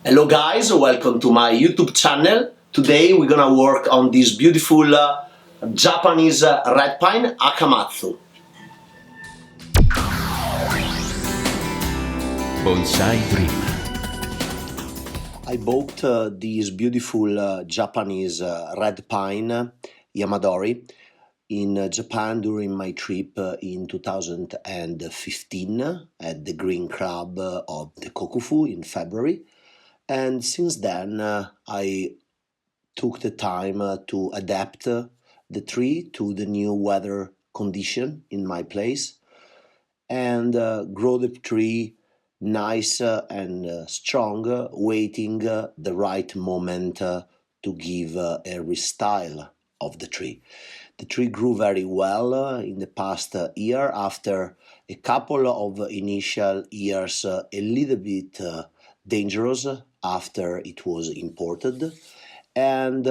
Hello guys, welcome to my YouTube channel. Today we're gonna work on this beautiful Japanese red pine Akamatsu. Bonsai Dream. I bought this beautiful Japanese red pine Yamadori in Japan during my trip in 2015 at the Green Club of the Kokufu in February. And since then, I took the time to adapt the tree to the new weather condition in my place and grow the tree nice and strong, waiting the right moment to give a restyle of the tree. The tree grew very well in the past year after a couple of initial years a little bit dangerous after it was imported. And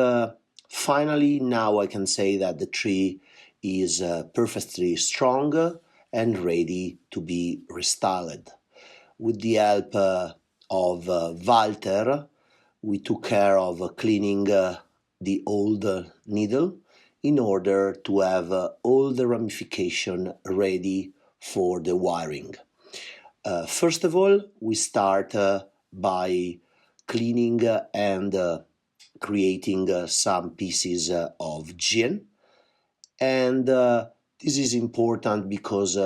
finally, now I can say that the tree is perfectly strong and ready to be restyled. With the help of Walter, we took care of cleaning the old needle in order to have all the ramification ready for the wiring. First of all, we start by cleaning and creating some pieces of gin, and this is important because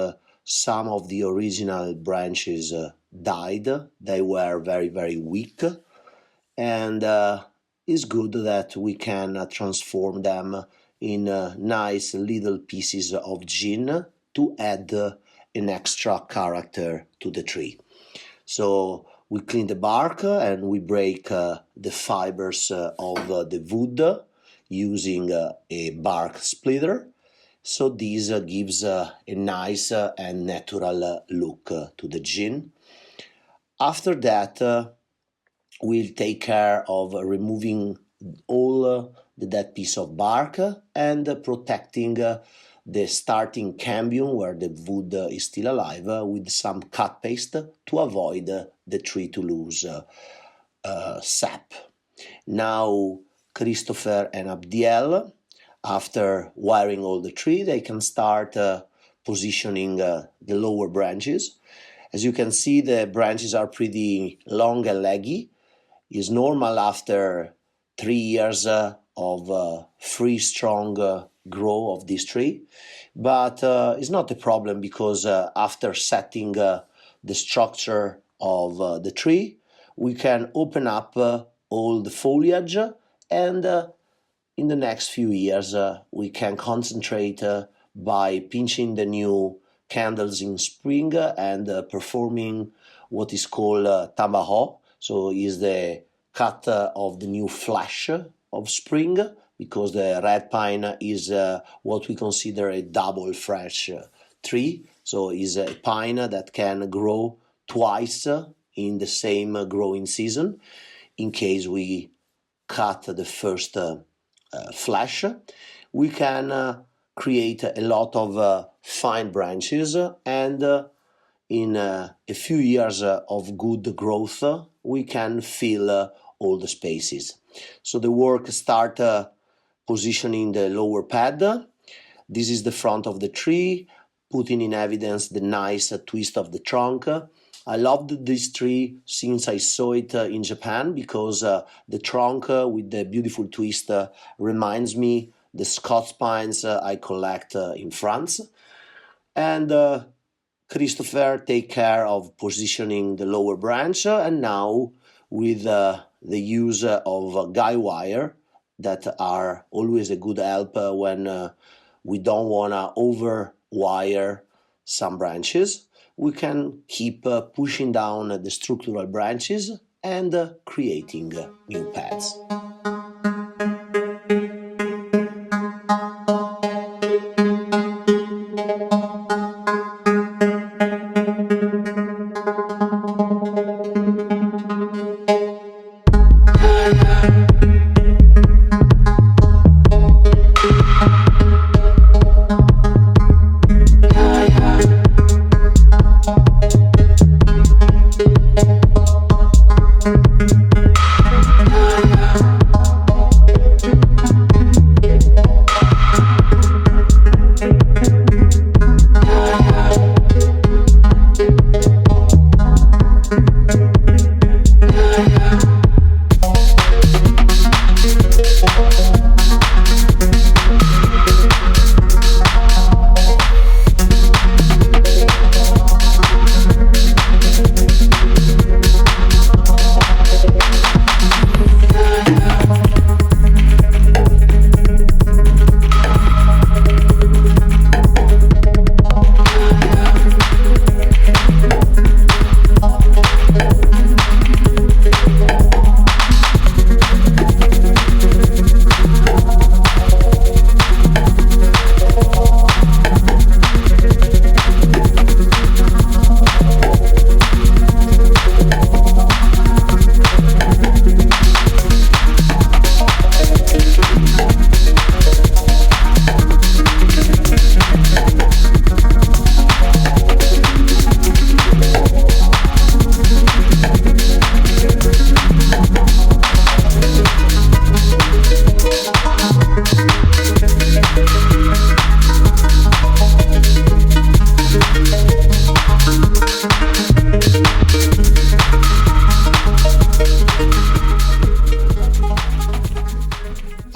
some of the original branches died. They were very weak, and it's good that we can transform them in nice little pieces of gin to add an extra character to the tree. So we clean the bark and we break the fibers of the wood using a bark splitter. So this gives a nice and natural look to the gin. After that, we'll take care of removing all the dead piece of bark and protecting the starting cambium where the wood is still alive with some cut paste to avoid the tree to lose sap. Now Christopher and Abdiel, after wiring all the tree, they can start positioning the lower branches. As you can see, the branches are pretty long and leggy. It's normal after 3 years of free, strong grow of this tree, but it's not a problem because after setting the structure of the tree, we can open up all the foliage, and in the next few years we can concentrate by pinching the new candles in spring and performing what is called tabaho. So is the cut of the new flesh of spring, because the red pine is what we consider a double fresh tree. So is a pine that can grow twice in the same growing season. In case we cut the first flesh, we can create a lot of fine branches, and in a few years of good growth, we can fill all the spaces. So the work start positioning the lower pad. This is the front of the tree, putting in evidence the nice twist of the trunk. I loved this tree since I saw it in Japan, because the trunk with the beautiful twist reminds me the Scots pines I collect in France. And Christopher take care of positioning the lower branch, and now with the use of guy wire that are always a good help when we don't want to over wire some branches, we can keep pushing down the structural branches and creating new pads.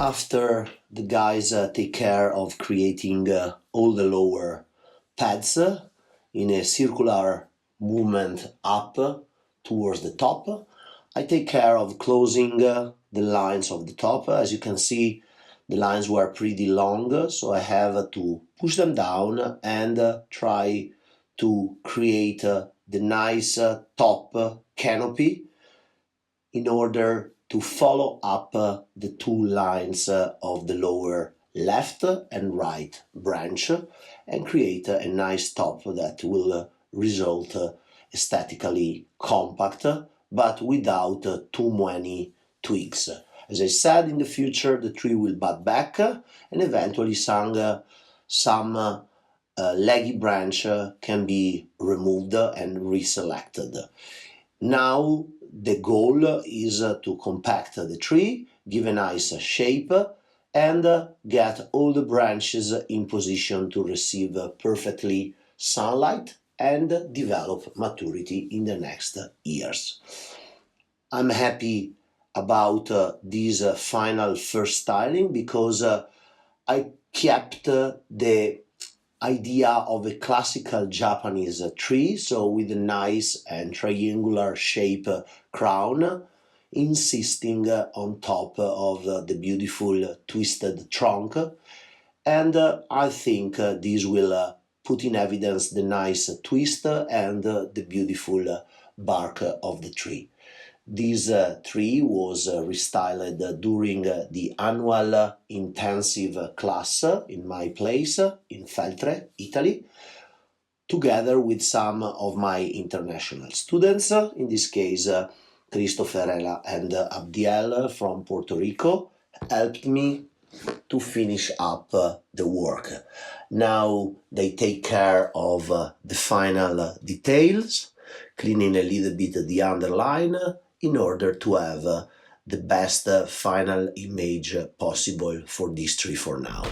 After the guys take care of creating all the lower pads in a circular movement up towards the top, I take care of closing the lines of the top. As you can see, the lines were pretty long, so I have to push them down and try to create the nice top canopy in order to follow up the two lines of the lower left and right branch and create a nice top that will result aesthetically compact but without too many twigs. As I said, in the future the tree will bud back and eventually some leggy branch can be removed and reselected. Now the goal is to compact the tree, give a nice shape, and get all the branches in position to receive perfectly sunlight and develop maturity in the next years. I'm happy about this final first styling because I kept the idea of a classical Japanese tree, so with a nice and triangular shape crown, insisting on top of the beautiful twisted trunk. And I think this will put in evidence the nice twist and the beautiful bark of the tree. This tree was restyled during the annual intensive class in my place in Feltre, Italy, together with some of my international students, in this case Christopher and Abdiel from Puerto Rico, helped me to finish up the work. Now they take care of the final details, cleaning a little bit the underline, in order to have the best final image possible for this tree for now.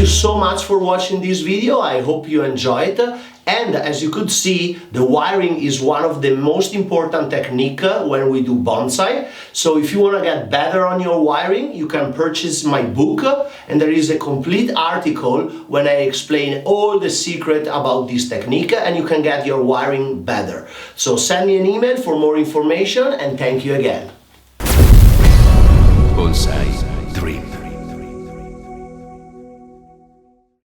So much for watching this video. I hope you enjoyed. And as you could see, the wiring is one of the most important technique when we do bonsai. So if you want to get better on your wiring, you can purchase my book, and there is a complete article when I explain all the secret about this technique, and you can get your wiring better. So send me an email for more information, and thank you again. Bonsai